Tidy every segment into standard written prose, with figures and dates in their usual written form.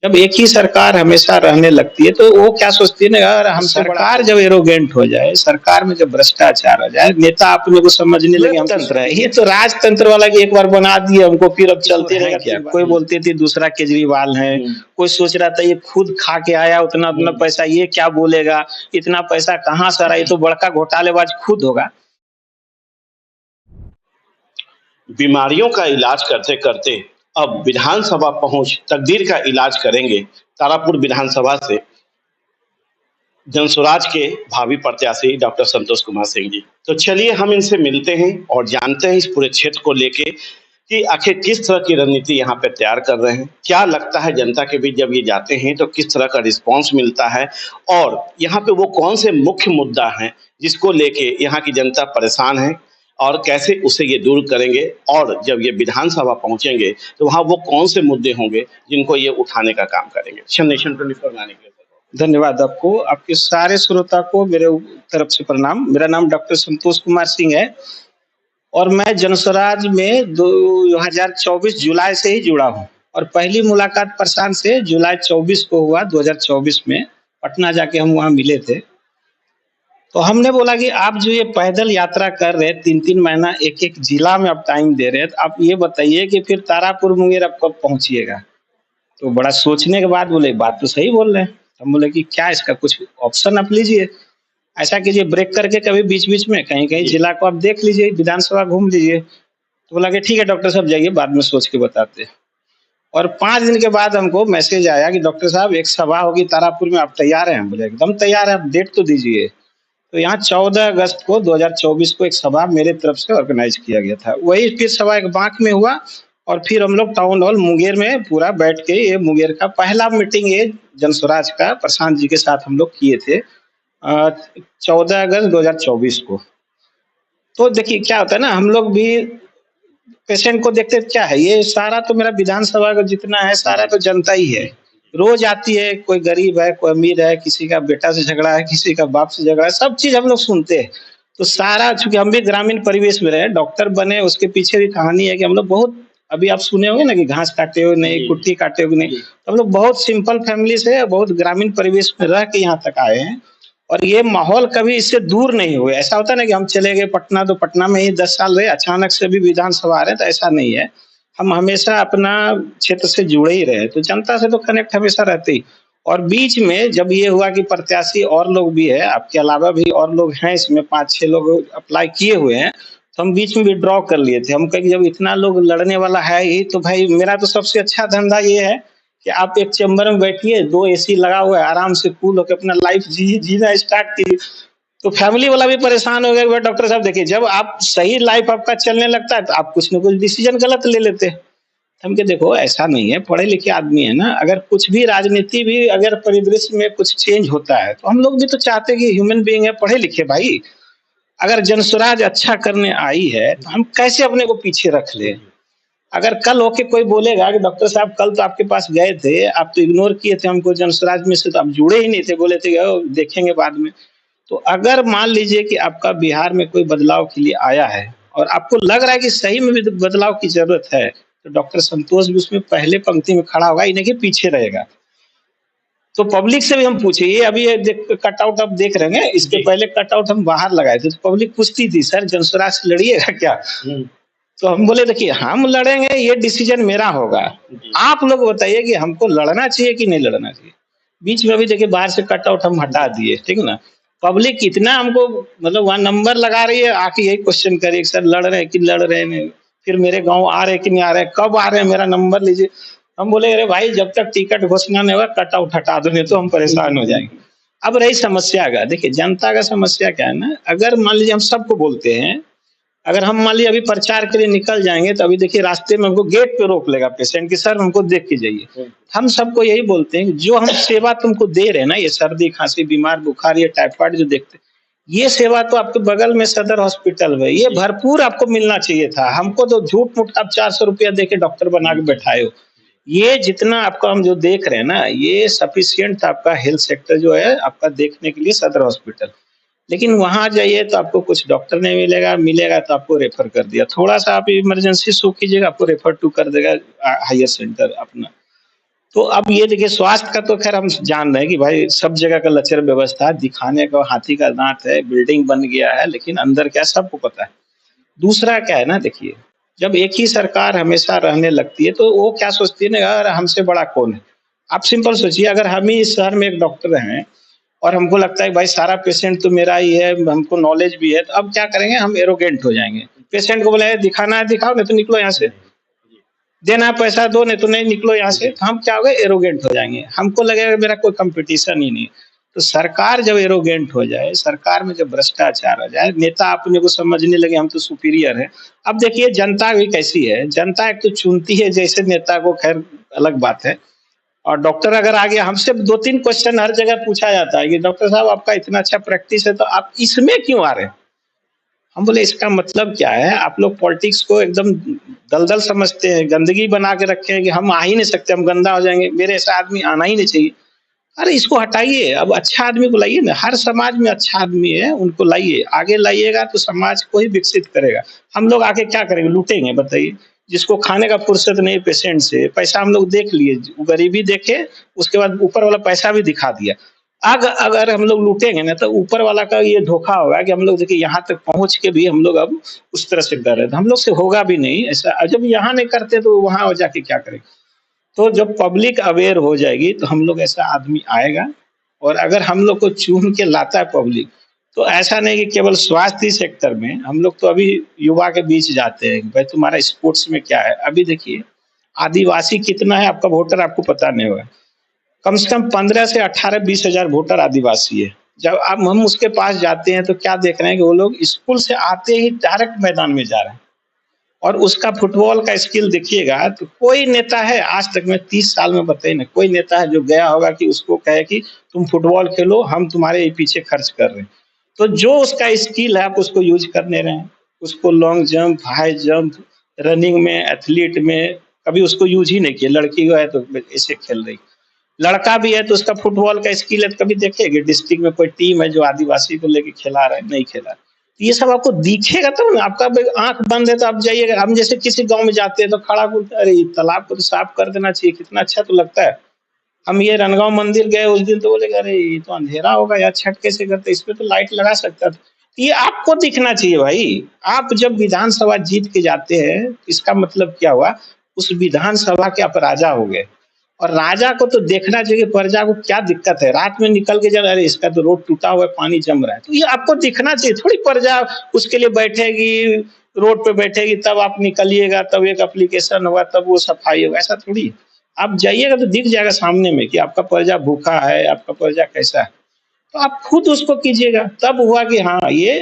जब एक ही सरकार हमेशा रहने लगती है तो वो क्या सोचती है ना यार, हम सरकार जब एरोगेंट हो जाए, सरकार में जब भ्रष्टाचार आ जाए, नेता अपने को समझने लगे हम तंत्र है, ये तो राजतंत्र वाला की एक बार बना दिए हमको, फिर अब चलते रहेगा क्या। कोई बोलते थे दूसरा केजरीवाल है, कोई सोच रहा था ये खुद खा के आया उतना उतना पैसा, ये क्या बोलेगा, इतना पैसा कहाँ से आ रहा, ये तो बड़का घोटालेबाज खुद होगा। बीमारियों का इलाज करते करते अब विधानसभा पहुंच तकदीर का इलाज करेंगे। तारापुर विधानसभा से जनसुराज के भावी प्रत्याशी डॉक्टर संतोष कुमार सिंह जी। तो चलिए हम इनसे मिलते हैं और जानते हैं इस पूरे क्षेत्र को लेके कि आखिर किस तरह की रणनीति यहाँ पे तैयार कर रहे हैं, क्या लगता है जनता के बीच जब ये जाते हैं तो किस तरह का रिस्पांस मिलता है, और यहाँ पे वो कौन से मुख्य मुद्दा हैं जिसको लेके यहाँ की जनता परेशान है और कैसे उसे ये दूर करेंगे, और जब ये विधानसभा पहुंचेंगे तो वहाँ वो कौन से मुद्दे होंगे जिनको ये उठाने का काम करेंगे। नेशन 24 में आने के लिए धन्यवाद आपको, आपके सारे श्रोता को मेरे तरफ से प्रणाम। मेरा नाम डॉक्टर संतोष कुमार सिंह है और मैं जनस्वराज में 2024 जुलाई से ही जुड़ा हूँ, और पहली मुलाकात प्रशांत से जुलाई 24 को हुआ, 2024 में पटना जाके हम वहाँ मिले थे। तो हमने बोला कि आप जो ये पैदल यात्रा कर रहे हैं, 3-3 महीना एक एक जिला में आप टाइम दे रहे हैं, तो आप ये बताइए कि फिर तारापुर मुंगेर आप कब पहुंचिएगा। तो बड़ा सोचने के बाद बोले बात तो सही बोल रहे हैं। हम बोले कि क्या इसका कुछ ऑप्शन आप लीजिए, ऐसा कीजिए ब्रेक करके कभी बीच बीच में कहीं कहीं जिला को आप देख लीजिए, विधानसभा घूम लीजिए। तो बोला कि ठीक है डॉक्टर साहब जाइए, बाद में सोच के बताते। और 5 दिन के बाद हमको मैसेज आया कि डॉक्टर साहब एक सभा होगी तारापुर में, आप तैयार हैं। हम बोले एकदम तैयार है, आप डेट तो दीजिए। तो यहाँ 14 अगस्त को 2024 को एक सभा मेरे तरफ से ऑर्गेनाइज किया गया था। वही फिर सभा एक बांक में हुआ और फिर हम लोग टाउन हॉल मुंगेर में पूरा बैठ के, ये मुंगेर का पहला मीटिंग ये जनस्वराज का प्रशांत जी के साथ हम लोग किए थे 14 अगस्त 2024 को। तो देखिए क्या होता है ना, हम लोग भी पेशेंट को देखते क्या है, ये सारा तो मेरा विधानसभा का जितना है सारा तो जनता ही है। रोज आती है, कोई गरीब है, कोई अमीर है, किसी का बेटा से झगड़ा है, किसी का बाप से झगड़ा है, सब चीज हम लोग सुनते हैं। तो सारा, चूंकि हम भी ग्रामीण परिवेश में रहे, डॉक्टर बने उसके पीछे भी कहानी है कि हम लोग बहुत, अभी आप सुने होंगे ना कि घास काटे हुए नहीं, कुट्टी काटे हुए नहीं, तो हम लोग बहुत सिंपल फैमिली से, बहुत ग्रामीण परिवेश में रह के यहाँ तक आए हैं। और ये माहौल कभी इससे दूर नहीं हुए। ऐसा होता है ना कि हम चले गए पटना तो पटना में ही 10 साल रहे, अचानक से भी विधानसभा आ रहे हैं, तो ऐसा नहीं है। हम हमेशा अपना क्षेत्र से जुड़े ही रहे, तो जनता से तो कनेक्ट हमेशा रहते ही। और बीच में जब ये हुआ कि प्रत्याशी और लोग भी है, आपके अलावा भी और लोग हैं इसमें, 5-6 लोग अप्लाई किए हुए हैं, तो हम बीच में विड्रॉ कर लिए थे। हम कहे जब इतना लोग लड़ने वाला है ही, तो भाई मेरा तो सबसे अच्छा धंधा ये है कि आप एक चैम्बर में बैठिए, 2 एसी लगा हुआ है, आराम से कूल होकर अपना लाइफ जीना स्टार्ट कीजिए। तो फैमिली वाला भी परेशान हो गया। डॉक्टर साहब देखिए, जब आप सही लाइफ आपका चलने लगता है तो आप कुछ न कुछ डिसीजन गलत ले लेते हैं। हम के देखो ऐसा नहीं है, पढ़े लिखे आदमी है ना, अगर कुछ भी राजनीति भी अगर परिदृश्य में कुछ चेंज होता है तो हम लोग भी तो चाहते हैं कि ह्यूमन बीइंग है, पढ़े लिखे भाई। अगर जनसुराज अच्छा करने आई है तो हम कैसे अपने को पीछे रख ले। अगर कल होके कोई बोलेगा कि डॉक्टर साहब कल तो आपके पास गए थे, आप तो इग्नोर किए थे हमको, जनसुराज में से तो आप जुड़े ही नहीं थे, बोले थे देखेंगे बाद में। तो अगर मान लीजिए कि आपका बिहार में कोई बदलाव के लिए आया है और आपको लग रहा है कि सही में भी बदलाव की जरूरत है, तो डॉक्टर संतोष भी उसमें पहले पंक्ति में खड़ा होगा, इन्हें के पीछे रहेगा। तो पब्लिक से भी हम पूछे, ये अभी कटआउट आप देख रहे हैं, इसके पहले कटआउट हम बाहर लगाए थे, तो पब्लिक पूछती थी सर जनसुराज से लड़िएगा क्या। तो हम बोले देखिए हम लड़ेंगे, ये डिसीजन मेरा होगा, आप लोग बताइए कि हमको लड़ना चाहिए कि नहीं लड़ना चाहिए। बीच में अभी देखिए बाहर से कटआउट हम हटा दिए, ठीक है ना। पब्लिक इतना हमको मतलब वहाँ नंबर लगा रही है, आके यही क्वेश्चन करे सर लड़ रहे हैं कि लड़ रहे हैं, फिर मेरे गाँव आ रहे कि नहीं आ रहे, कब आ रहे हैं, मेरा नंबर लीजिए। हम बोले अरे भाई जब तक टिकट घोषणा नहीं होगा कटआउट हटा दो, नहीं तो हम परेशान हो जाएंगे। अब रही समस्या का, देखिए जनता का समस्या क्या है ना, अगर मान लीजिए हम सबको बोलते हैं, अगर हम मान लीजिए अभी प्रचार के लिए निकल जाएंगे तो अभी देखिए रास्ते में हमको गेट पे रोक लेगा पेशेंट की, सर हमको देख के जाइए। हम सबको यही बोलते हैं जो हम सेवा तुमको दे रहे हैं ना, ये सर्दी खांसी बीमार बुखार ये टाइफाइड जो देखते, ये सेवा तो आपके बगल में सदर हॉस्पिटल में ये भरपूर आपको मिलना चाहिए था। हमको तो झूठ मूठ आप 400 रुपया दे के डॉक्टर बना के बैठाए हो। ये जितना आपको हम जो देख रहे हैं ना, ये सफिशियंट आपका हेल्थ सेक्टर जो है आपका देखने के लिए सदर हॉस्पिटल, लेकिन वहां जाइए तो आपको कुछ डॉक्टर नहीं मिलेगा, मिलेगा तो आपको रेफर कर दिया, थोड़ा सा आप इमरजेंसी शो कीजिएगा आपको रेफर टू कर देगा हायर सेंटर अपना। तो अब ये देखिए स्वास्थ्य का तो खैर हम जान रहे हैं कि भाई सब जगह का लचर व्यवस्था, दिखाने का हाथी का दांत है, बिल्डिंग बन गया है, लेकिन अंदर क्या सबको पता है। दूसरा क्या है ना देखिए, जब एक ही सरकार हमेशा रहने लगती है तो वो क्या सोचती है ना, यार हमसे बड़ा कौन है। आप सिंपल सोचिए, अगर हम ही इस शहर में एक डॉक्टर हैं और हमको लगता है भाई सारा पेशेंट तो मेरा ही है, हमको नॉलेज भी है, तो अब क्या करेंगे, हम एरोगेंट हो जाएंगे। पेशेंट को बोले दिखाना है दिखाओ, नहीं तो निकलो यहाँ से, देना है पैसा दो, नहीं तो नहीं निकलो यहाँ से। जी तो हम क्या हो गए, एरोगेंट हो जाएंगे, हमको लगेगा मेरा कोई कंपटीशन ही नहीं। तो सरकार जब एरोगेंट हो जाए, सरकार में जब भ्रष्टाचार आ जाए, नेता अपने को समझने लगे हम तो सुपीरियर है। अब देखिए जनता भी कैसी है, जनता एक तो चुनती है जैसे नेता को, खैर अलग बात है। और डॉक्टर अगर आ गया, हमसे दो तीन क्वेश्चन हर जगह पूछा जाता है कि डॉक्टर साहब आपका इतना अच्छा प्रैक्टिस है तो आप इसमें क्यों आ रहे हैं। हम बोले इसका मतलब क्या है, आप लोग पॉलिटिक्स को एकदम दलदल समझते हैं, गंदगी बना के रखे हैं कि हम आ ही नहीं सकते, हम गंदा हो जाएंगे, मेरे ऐसा आदमी आना ही नहीं चाहिए। अरे इसको हटाइए, अब अच्छा आदमी को लाइए ना, हर समाज में अच्छा आदमी है उनको लाइए, आगे लाइएगा तो समाज को ही विकसित करेगा। हम लोग आके क्या करेंगे, लूटेंगे बताइए। जिसको खाने का फुर्सत नहीं पेशेंट से, पैसा हम लोग देख लिए, गरीबी देखे, उसके बाद ऊपर वाला पैसा भी दिखा दिया। अगर हम लोग लूटेंगे ना तो ऊपर वाला का ये धोखा होगा कि हम लोग देखिए यहाँ तक पहुंच के भी हम लोग अब उस तरह से कर रहे थे, हम लोग से होगा भी नहीं ऐसा। जब यहाँ नहीं करते तो वहां जाके क्या करेंगे। तो जब पब्लिक अवेयर हो जाएगी तो हम लोग ऐसा आदमी आएगा। और अगर हम लोग को चुन के लाता है पब्लिक, तो ऐसा नहीं कि केवल स्वास्थ्य सेक्टर में, हम लोग तो अभी युवा के बीच जाते हैं भाई तुम्हारा स्पोर्ट्स में क्या है। अभी देखिए आदिवासी कितना है आपका वोटर, आपको पता नहीं होगा। कम से कम 15 से 18 20 हजार वोटर आदिवासी है। जब अब हम उसके पास जाते हैं तो क्या देख रहे हैं कि वो लोग स्कूल से आते ही डायरेक्ट मैदान में जा रहे हैं। और उसका फुटबॉल का स्किल देखिएगा तो कोई नेता है आज तक, मैं 30 साल में बताइए ना, कोई नेता है जो गया होगा कि उसको कहे कि तुम फुटबॉल खेलो, हम तुम्हारे पीछे खर्च कर रहे हैं। तो जो उसका स्किल है आप उसको यूज करने रहे हैं। उसको long jump, high jump, running में, एथलीट में कभी उसको यूज ही नहीं किया। लड़की को है तो ऐसे खेल रही, लड़का भी है तो उसका फुटबॉल का स्किल है तो कभी देखेगी डिस्ट्रिक्ट में कोई टीम है जो आदिवासी को लेके खिला रहा है, नहीं खेला। तो ये सब आपको दिखेगा तब ना, आपका आंख बंद है तो आप जाइएगा। हम जैसे किसी गांव में जाते हैं तो खड़ा बोलते अरे तालाब को तो साफ कर देना चाहिए, कितना अच्छा तो लगता है। हम ये रणगांव मंदिर गए उस दिन तो बोले अरे ये तो अंधेरा होगा यार, छठ कैसे करते, इस पे तो लाइट लगा सकता था। ये आपको दिखना चाहिए भाई। आप जब विधानसभा जीत के जाते हैं इसका मतलब क्या हुआ, उस विधानसभा के आप राजा हो गए। और राजा को तो देखना चाहिए प्रजा को क्या दिक्कत है, रात में निकल के जब अरे इसका तो रोड टूटा हुआ है, पानी जम रहा है, तो ये आपको दिखना चाहिए। थोड़ी प्रजा उसके लिए बैठेगी, रोड पे बैठेगी, तब आप निकलिएगा, तब एक एप्लीकेशन होगा, तब वो सफाई होगा, ऐसा थोड़ी। आप जाइएगा तो दिख जाएगा सामने में कि आपका प्रजा भूखा है, आपका प्रजा कैसा है। तो आप खुद उसको कीजिएगा, तब हुआ कि हाँ ये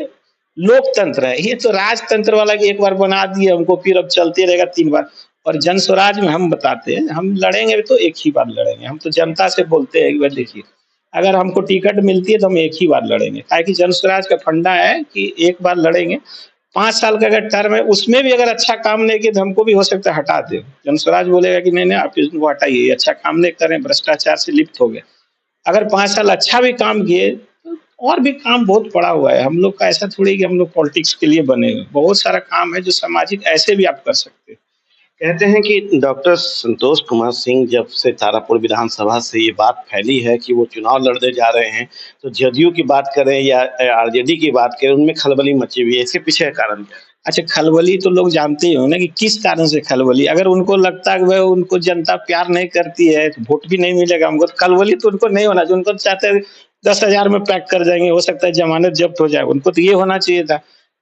लोकतंत्र है। ये तो राजतंत्र वाला कि एक बार बना दिए हमको, फिर अब चलते रहेगा 3 बार। और जन स्वराज में हम बताते हैं, हम लड़ेंगे तो एक ही बार लड़ेंगे। हम तो जनता से बोलते हैं कि भाई देखिए अगर हमको टिकट मिलती है तो हम एक ही बार लड़ेंगे, ताकि जन स्वराज का फंडा है कि एक बार लड़ेंगे। 5 साल का अगर टर्म है, उसमें भी अगर अच्छा काम नहीं किया तो हमको भी हो सकता है हटा दे। जन स्वराज बोलेगा कि नहीं नहीं आप इसको हटाइए, अच्छा काम नहीं कर रहे हैं, भ्रष्टाचार से लिप्त हो गए। अगर 5 साल अच्छा भी काम किए तो और भी काम बहुत पड़ा हुआ है। हम लोग का ऐसा थोड़ी कि हम लोग पॉलिटिक्स के लिए बने हुए, बहुत सारा काम है जो सामाजिक ऐसे भी आप कर सकते हैं। कहते हैं कि डॉक्टर संतोष कुमार सिंह जब से तारापुर विधानसभा से ये बात फैली है कि वो चुनाव लड़ने जा रहे हैं, तो जदयू की बात करें या आरजेडी की बात करें, उनमें खलबली मची हुई है। इसके पीछे का कारण क्या है? अच्छा खलबली तो लोग जानते ही हो ना कि किस कारण से खलबली। अगर उनको लगता है कि भाई उनको जनता प्यार नहीं करती है तो वोट भी नहीं मिलेगा हमको, तो खलबली तो उनको नहीं होना चाहिए। उनको तो चाहते हैं 10,000 में पैक कर जाएंगे, हो सकता है जमानत जब्त हो जाए, उनको तो ये होना चाहिए था।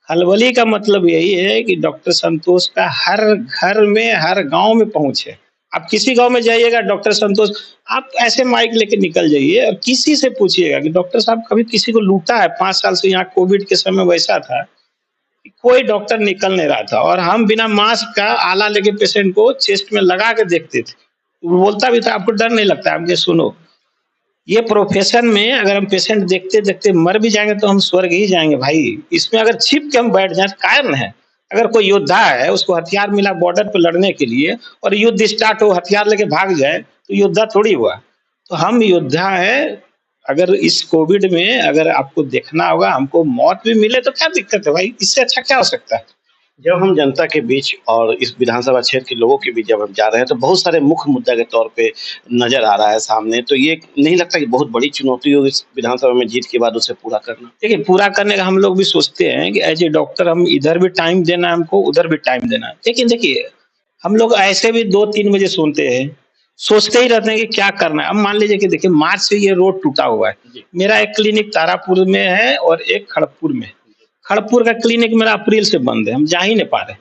खलबली का मतलब यही है कि डॉक्टर संतोष का हर घर में, हर गांव में पहुंच है। आप किसी गांव में जाइएगा डॉक्टर संतोष, आप ऐसे माइक लेके निकल जाइए और किसी से पूछिएगा कि डॉक्टर साहब कभी किसी को लूटा है। 5 साल से यहाँ कोविड के समय वैसा था, कोई डॉक्टर निकल नहीं रहा था और हम बिना मास्क का आला लेके पेशेंट को चेस्ट में लगा के देखते थे। वो बोलता भी था आपको डर नहीं लगता, हमके सुनो ये प्रोफेशन में अगर हम पेशेंट देखते देखते मर भी जाएंगे तो हम स्वर्ग ही जाएंगे भाई। इसमें अगर छिप के हम बैठ जाए कारण है। अगर कोई योद्धा है उसको हथियार मिला बॉर्डर पर लड़ने के लिए और युद्ध स्टार्ट हो हथियार लेके भाग जाए तो योद्धा थोड़ी हुआ। तो हम योद्धा है। अगर इस कोविड में अगर आपको देखना होगा हमको मौत भी मिले तो क्या दिक्कत है भाई, इससे अच्छा क्या हो सकता है। जब हम जनता के बीच और इस विधानसभा क्षेत्र के लोगों के बीच जब हम जा रहे हैं, तो बहुत सारे मुख्य मुद्दा के तौर पे नज़र आ रहा है सामने। तो ये नहीं लगता कि बहुत बड़ी चुनौती होगी इस विधानसभा में जीत के बाद उसे पूरा करना? देखिए, पूरा करने का हम लोग भी सोचते हैं कि एज़ ए डॉक्टर हम इधर भी टाइम देना है हमको, उधर भी टाइम देना है। लेकिन देखिए, हम लोग ऐसे भी 2-3 बजे सोते हैं, सोचते ही रहते हैं कि क्या करना है। अब मान लीजिए कि देखिए मार्च से ये रोड टूटा हुआ है। जी, मेरा एक क्लिनिक तारापुर में है और एक खड़गपुर में है। खड़गपुर का क्लिनिक मेरा अप्रैल से बंद है, हम जा ही नहीं पा रहे।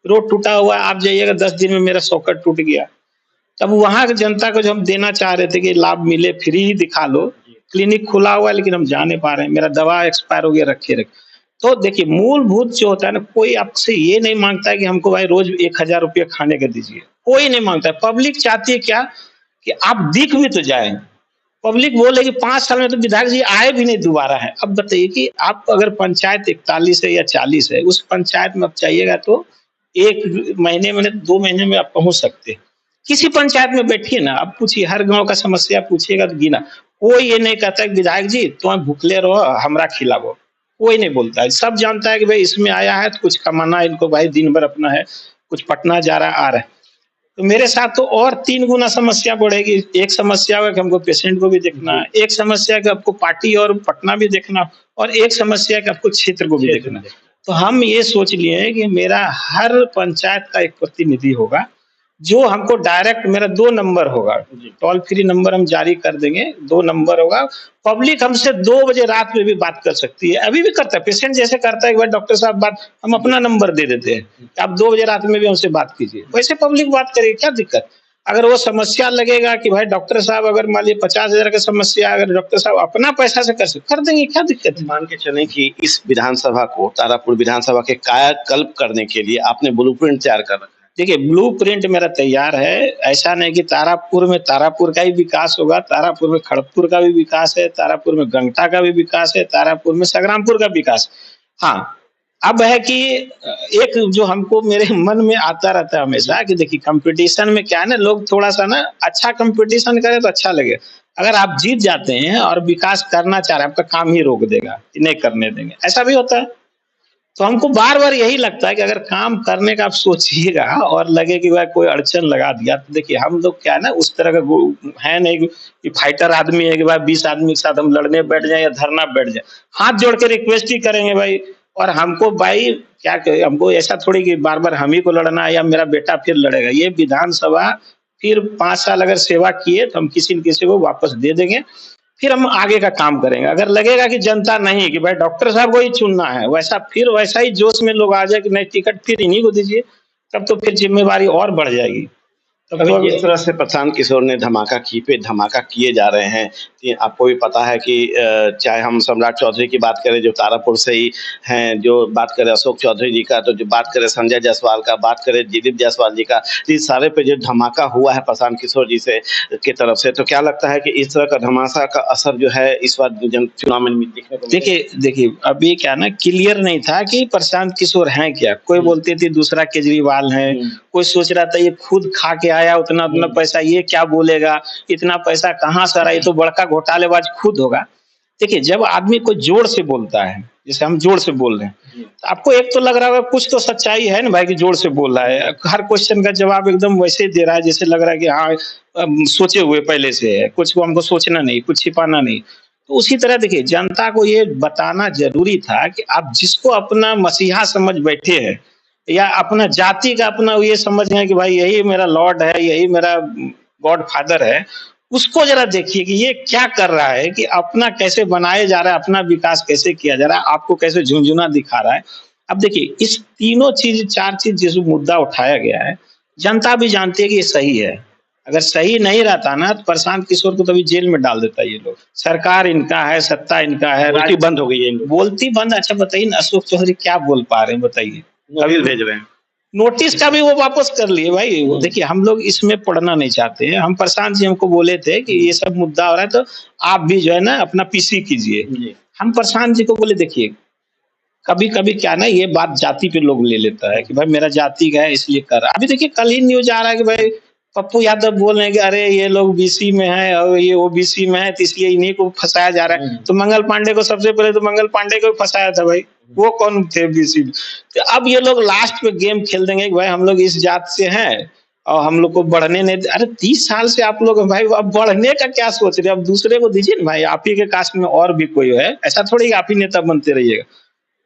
रोड टूटा हुआ है, आप जाइएगा 10 दिन में मेरा सॉकेट टूट गया। तब वहाँ की जनता को जो हम देना चाह रहे थे कि लाभ मिले, फ्री ही दिखा लो। जी, क्लिनिक खुला हुआ है लेकिन हम जा नहीं पा रहे हैं, मेरा दवा एक्सपायर हो गया रखे। तो देखिए मूलभूत जो होता है ना, कोई आपसे ये नहीं माँगता है कि हमको भाई रोज़ 1000 रुपया खाने का दीजिए, कोई नहीं माँगता है। पब्लिक चाहती है क्या कि आप दिख भी तो जाएँ। पब्लिक बोले कि 5 साल में तो विधायक जी आए भी नहीं दोबारा है। अब बताइए कि आप अगर पंचायत 41 है या 40 है, उस पंचायत में आप चाहिएगा तो 1 महीने में नहीं 2 महीने में आप पहुँच सकते हैं। किसी पंचायत में बैठिए ना, आप पूछिए, हर गाँव का समस्या पूछिएगा तो गिना। कोई ये नहीं कहता कि विधायक जी तुम भूखले रहो, हमरा खिलाओ। कोई नहीं बोलता है। सब जानता है कि भाई इसमें आया है तो कुछ कमाना है इनको, भाई दिन भर अपना है, कुछ पटना जा रहा है, आ रहा है। तो मेरे साथ तो और 3 गुना समस्या बढ़ेगी। एक समस्या है कि हमको पेशेंट को भी देखना जी, है, एक समस्या है कि आपको पार्टी और पटना भी देखना, और एक समस्या है कि आपको क्षेत्र को भी क्षेत्र देखना में है। देखना। तो हम ये सोच लिए हैं कि मेरा हर पंचायत का एक प्रतिनिधि होगा, जो हमको डायरेक्ट, मेरा 2 नंबर होगा, जी, टोल फ्री नंबर हम जारी कर देंगे, 2 नंबर होगा। पब्लिक हमसे 2 बजे रात में भी बात कर सकती है, अभी भी करता है, पेशेंट जैसे करता है कि भाई डॉक्टर साहब बात, हम जी, अपना नंबर दे देते हैं, कि आप 2 बजे रात में भी हमसे बात कीजिए। वैसे पब्लिक बात करेगी, क्या दिक्कत? अगर वो समस्या लगेगा कि भाई डॉक्टर साहब अगर मान लीजिए 50,000 की समस्या, अगर डॉक्टर साहब अपना पैसा से कर देंगे, क्या दिक्कत तो है? मान के चलें कि इस विधानसभा को, तारापुर विधानसभा के कायाकल्प करने के लिए आपने ब्लूप्रिंट तैयार कर रखा है। देखिए, ब्लूप्रिंट मेरा तैयार है। ऐसा नहीं कि तारापुर का ही विकास होगा, तारापुर में खड़गपुर का भी विकास है, तारापुर में गंगटा का भी विकास है, तारापुर में संग्रामपुर का विकास। हाँ, अब है कि एक जो हमको मेरे मन में आता रहता है जी, हमेशा कि देखिए कॉम्पिटिशन में क्या है ना, लोग थोड़ा-सा ना अच्छा कॉम्पिटिशन करें तो अच्छा लगे। अगर आप जीत जाते हैं और विकास करना चाह रहे हैं, आपका काम ही रोक देगा, कि नहीं करने देंगे, ऐसा भी होता है। तो हमको बार-बार यही लगता है कि अगर काम करने का आप सोचिएगा और लगे कि भाई कोई अड़चन लगा दिया, तो देखिए हम लोग क्या है ना, उस तरह का है नहीं कि फाइटर आदमी है कि भाई 20 आदमी के साथ हम लड़ने बैठ जाएँ या धरना बैठ जाएँ। हाथ जोड़ के रिक्वेस्ट ही करेंगे भाई। और हमको भाई क्या कहें, हमको ऐसा थोड़ी कि बार-बार हम ही को लड़ना है या मेरा बेटा फिर लड़ेगा। ये विधानसभा फिर 5 साल अगर सेवा किए तो हम किसी न किसी को वापस दे देंगे। फिर हम आगे का काम करेंगे। अगर लगेगा कि जनता नहीं, कि भाई डॉक्टर साहब को ही चुनना है, वैसा ही जोश में लोग आ जाए कि नहीं टिकट फिर इन्हीं को दीजिए, तब तो फिर ज़िम्मेवारी और बढ़ जाएगी। तब अभी तो जिस तरह से प्रशांत किशोर ने धमाका की पे धमाका किए जा रहे हैं, कि आपको भी पता है कि चाहे हम सम्राट चौधरी की बात करें जो तारापुर से ही हैं, जो बात करें अशोक चौधरी जी का, तो जो बात करें संजय जायसवाल का, बात करें दिलीप जायसवाल जी का, इस सारे पे जो धमाका हुआ है प्रशांत किशोर जी से की तरफ से, तो क्या लगता है कि इस तरह का धमाका का असर जो है इस बार जन चुनाव में दिखने को मिलेगा? देखिए, अभी क्या ना, क्लियर नहीं था कि प्रशांत किशोर हैं क्या? कोई हुँ, बोलते थे दूसरा केजरीवाल है, हुँ, कोई सोच रहा था ये खुद खा के आया उतना-उतना हुँ, पैसा, ये क्या बोलेगा? इतना पैसा कहाँ से आ रहा है? ये तो बड़का घोटालेबाज खुद होगा। देखिए, जब आदमी कोई जोर से बोलता है, जैसे हम जोर से बोल रहे हैं, जी, तो आपको एक तो लग रहा होगा कुछ तो सच्चाई है ना भाई कि जोर से बोल रहा है। हर क्वेश्चन का जवाब एकदम वैसे ही दे रहा है जैसे लग रहा है कि हाँ, सोचे हुए पहले से है, कुछ को हमको सोचना नहीं, कुछ छिपाना नहीं। तो उसी तरह देखिए, जनता को ये बताना ज़रूरी था कि आप जिसको अपना मसीहा समझ बैठे हैं या अपना जाति का अपना ये समझ रहे हैं कि भाई यही मेरा लॉर्ड है, यही मेरा गॉडफ़ादर है, उसको ज़रा देखिए कि ये क्या कर रहा है, कि अपना कैसे बनाया जा रहा है, अपना विकास कैसे किया जा रहा है, आपको कैसे झुनझुना दिखा रहा है। अब देखिए, इस तीनों चीज़ 4 चीज़ जिस मुद्दा उठाया गया है, जनता भी जानती है कि ये सही है। अगर सही नहीं रहता ना, तो प्रशांत किशोर को तो अभी जेल में डाल देता ये लोग। सरकार इनका है, सत्ता इनका है, बोलती बंद हो गई है इन लोगों बोलती बंद। अच्छा बताइए ना, अशोक चौधरी क्या बोल पा रहे हैं बताइए? को, नोटिस भेज रहे हैं। नोटिस का भी वो वापस कर लिए भाई। वो हुँ, देखिए, हम लोग इसमें पढ़ना नहीं चाहते हैं। हम प्रशांत जी हमको बोले थे कि हुँ, ये सब मुद्दा हो रहा है तो आप भी जो है ना अपना पीसी कीजिए। जी, हम प्रशांत जी को बोले देखिए, कभी-कभी क्या है ना, ये बात जाति पे लोग ले लेता है कि भाई मेरा जाति का है इसलिए कर रहा है। अभी देखिए कल ही न्यूज़ आ रहा है कि भाई पप्पू यादव बोल रहे हैं कि अरे ये लोग बीसी में है और ये ओबीसी में है, तो इसलिए इन्हीं को फंसाया जा रहा है। तो मंगल पांडे को सबसे पहले तो मंगल पांडे को फंसाया था भाई, वो कौन थे बीसी में? तो अब ये लोग लास्ट में गेम खेल देंगे कि भाई हम लोग इस जात से हैं और हम लोग को बढ़ने नहीं। अरे 30 साल से आप लोग भाई अब बढ़ने का क्या सोच रहे हैं? अब दूसरे को दीजिए ना भाई, आप ही के कास्ट में और भी कोई है, ऐसा थोड़ी आप ही नेता बनते रहिएगा,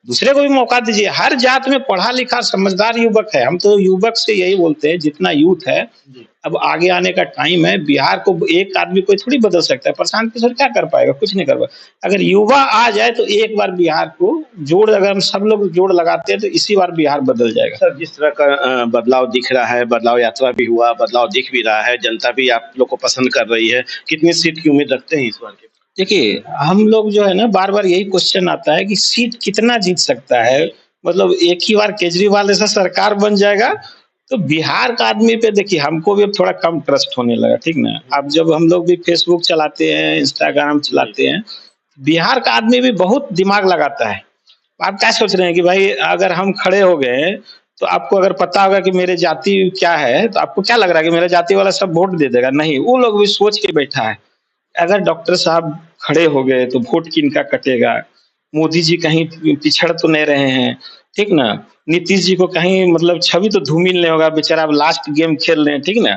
दूसरे को भी मौका दीजिए। हर जात में पढ़ा लिखा समझदार युवक है। हम तो युवक से यही बोलते हैं, जितना यूथ है अब आगे आने का टाइम है। बिहार को एक आदमी कोई थोड़ी बदल सकता है। प्रशांत किशोर क्या कर पाएगा? कुछ नहीं कर पाएगा। अगर युवा आ जाए तो एक बार बिहार को जोड़, अगर हम सब लोग जोड़ लगाते हैं तो इसी बार बिहार बदल जाएगा। सर, जिस तरह का बदलाव दिख रहा है, बदलाव यात्रा भी हुआ, बदलाव दिख भी रहा है, जनता भी आप लोग को पसंद कर रही है, कितनी सीट की उम्मीद रखते हैं इस बार के? देखिए, हम लोग जो है ना, बार-बार यही क्वेश्चन आता है कि सीट कितना जीत सकता है? मतलब एक ही बार केजरीवाल जैसा सरकार बन जाएगा, तो बिहार का आदमी पे देखिए हमको भी अब थोड़ा कम ट्रस्ट होने लगा, ठीक ना? अब जब हम लोग भी फेसबुक चलाते हैं, इंस्टाग्राम चलाते हैं, बिहार का आदमी भी बहुत दिमाग लगाता है। आप क्या सोच रहे हैं कि भाई अगर हम खड़े हो गए, तो आपको अगर पता होगा कि मेरे जाति क्या है, तो आपको क्या लग रहा है कि मेरा जाति वाला सब वोट दे देगा? नहीं, वो लोग भी सोच के बैठा है। अगर डॉक्टर साहब खड़े हो गए तो वोट किनका कटेगा? मोदी जी कहीं पिछड़ तो नहीं रहे हैं, ठीक ना? नीतीश जी को कहीं मतलब छवि तो धूमिल नहीं होगा, बेचारा अब लास्ट गेम खेल रहे हैं, ठीक ना?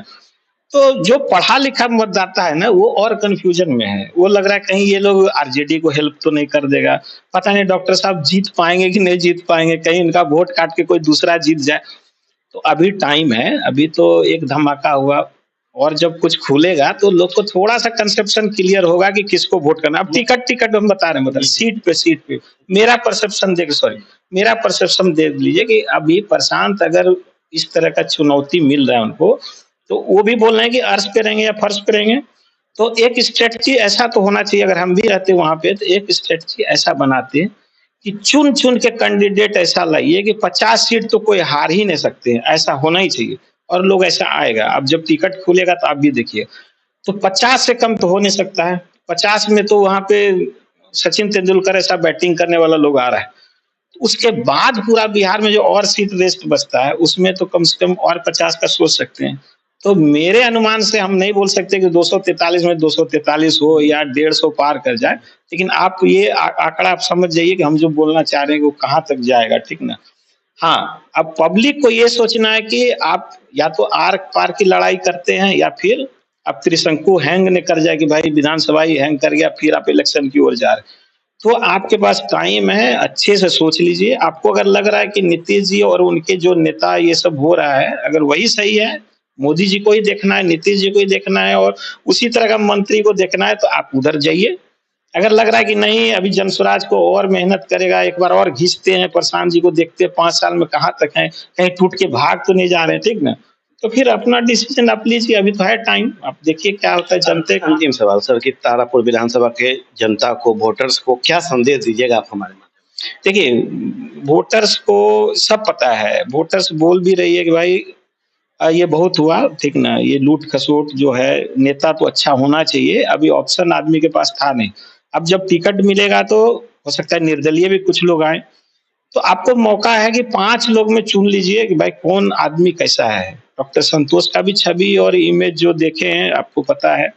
तो जो पढ़ा लिखा मतदाता है ना, वो और कंफ्यूजन में है। वो लग रहा है कहीं ये लोग आरजेडी को हेल्प तो नहीं कर देगा। पता नहीं डॉक्टर साहब जीत पाएंगे कि नहीं जीत पाएंगे, कहीं इनका वोट काट के कोई दूसरा जीत जाए। तो अभी टाइम है, अभी तो एक धमाका हुआ और जब कुछ खुलेगा तो लोग को थोड़ा-सा कंसेप्शन क्लियर होगा कि किसको वोट करना है। अब टिकट हम बता रहे हैं, मतलब सीट पे मेरा परसेप्शन देख लीजिए कि अभी प्रशांत अगर इस तरह का चुनौती मिल रहा है उनको, तो वो भी बोल रहे हैं कि अर्श पे रहेंगे या फर्श पे रहेंगे। तो एक स्ट्रैटेजी ऐसा तो होना चाहिए, अगर हम भी रहते वहाँ पे तो एक स्ट्रैटेजी ऐसा बनाते कि चुन-चुन के कैंडिडेट ऐसा लाइए कि 50 सीट तो कोई हार ही नहीं सकते हैं, ऐसा होना ही चाहिए और लोग ऐसा आएगा। अब जब टिकट खुलेगा तो आप भी देखिए, तो 50 से कम तो हो नहीं सकता है। 50 में तो वहाँ पे सचिन तेंदुलकर ऐसा बैटिंग करने वाला लोग आ रहा है। उसके बाद पूरा बिहार में जो और सीट रेस्ट बचता है, उसमें तो कम से कम और 50 का सोच सकते हैं। तो मेरे अनुमान से हम नहीं बोल सकते कि 243 में 243 हो या 150 पार कर जाए, लेकिन आप ये आंकड़ा आप समझ जाइए कि हम जो बोलना चाह रहे हैं वो कहाँ तक जाएगा, ठीक ना? हाँ, अब पब्लिक को ये सोचना है कि आप या तो आर-पार की लड़ाई करते हैं या फिर आप त्रिशंकु हैंग न कर जाए कि भाई विधानसभा ही हैंग कर गया, फिर आप इलेक्शन की ओर जा रहे हैं। तो आपके पास टाइम है, अच्छे से सोच लीजिए। आपको अगर लग रहा है कि नीतीश जी और उनके जो नेता ये सब हो रहा है, अगर वही सही है, मोदी जी को ही देखना है, नीतीश जी को ही देखना है और उसी तरह का मंत्री को देखना है, तो आप उधर जाइए। अगर लग रहा है कि नहीं अभी जनस्वराज को और मेहनत करेगा, एक बार और घिसते हैं, प्रशांत जी को देखते हैं 5 साल में कहाँ तक हैं, कहीं टूट के भाग तो नहीं जा रहे हैं, ठीक ना? तो फिर अपना डिसीजन आप लीजिए, अभी तो है टाइम, आप देखिए क्या होता है जनते का। अंतिम सवाल सर कि तारापुर विधानसभा के जनता को, वोटर्स को क्या संदेश दीजिएगा आप हमारे माध्यम देखिए, वोटर्स को सब पता है, वोटर्स बोल भी रही है कि भाई ये बहुत हुआ, ठीक ना? ये लूट-खसोट जो है, नेता तो अच्छा होना चाहिए, अभी ऑप्शन आदमी के पास था नहीं। अब जब टिकट मिलेगा तो हो सकता है निर्दलीय भी कुछ लोग आएँ। तो आपको मौका है कि 5 लोग में चुन लीजिए कि भाई कौन आदमी कैसा है। डॉक्टर संतोष का भी छवि और इमेज जो देखे हैं आपको पता है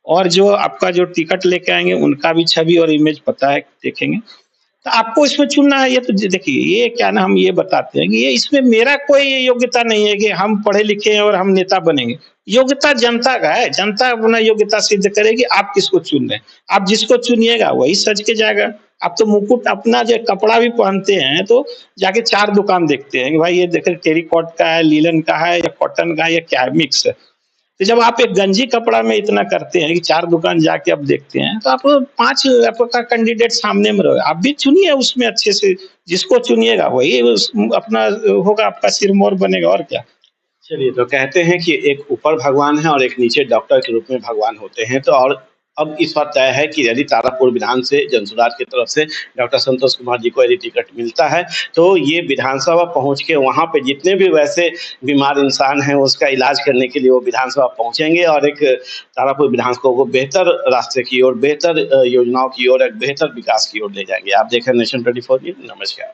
और जो आपका जो टिकट लेके आएँगे उनका भी छवि और इमेज पता है, देखेंगे। तो आपको इसमें चुनना है। ये तो देखिए, ये क्या ना, हम ये बताते हैं कि ये इसमें मेरा कोई योग्यता नहीं है कि हम पढ़े लिखे हैं और हम नेता बनेंगे। योग्यता जनता का है, जनता अपना योग्यता सिद्ध करेगी, आप किसको चुन रहे हैं। आप जिसको चुनिएगा वही सज के जाएगा। आप तो मुकुट अपना जो कपड़ा भी पहनते हैं तो जाके 4 दुकान देखते हैं कि भाई ये देखिए टेरिकॉट का है, लीलन का है या कॉटन का है या क्या है, मिक्स है। तो जब आप एक गंजी कपड़ा में इतना करते हैं कि 4 दुकान जाके आप देखते हैं, तो आप 5 आपका कैंडिडेट सामने में रहे, आप भी चुनिए उसमें अच्छे से, जिसको चुनिएगा वही अपना होगा, आपका सिरमौर बनेगा और क्या। चलिए, तो कहते हैं कि एक ऊपर भगवान है और एक नीचे डॉक्टर के रूप में भगवान होते हैं। तो और अब इस बात तय है कि यदि तारापुर विधान से जनसुराज की तरफ से डॉक्टर संतोष कुमार जी को यदि टिकट मिलता है, तो ये विधानसभा पहुंच के वहां पे जितने भी वैसे बीमार इंसान हैं उसका इलाज करने के लिए वो विधानसभा पहुंचेंगे और एक तारापुर विधानसभा को बेहतर रास्ते की ओर, बेहतर योजनाओं की ओर, एक बेहतर विकास की ओर ले जाएंगे। आप देखें नेशन 24 न्यूज़। नमस्कार।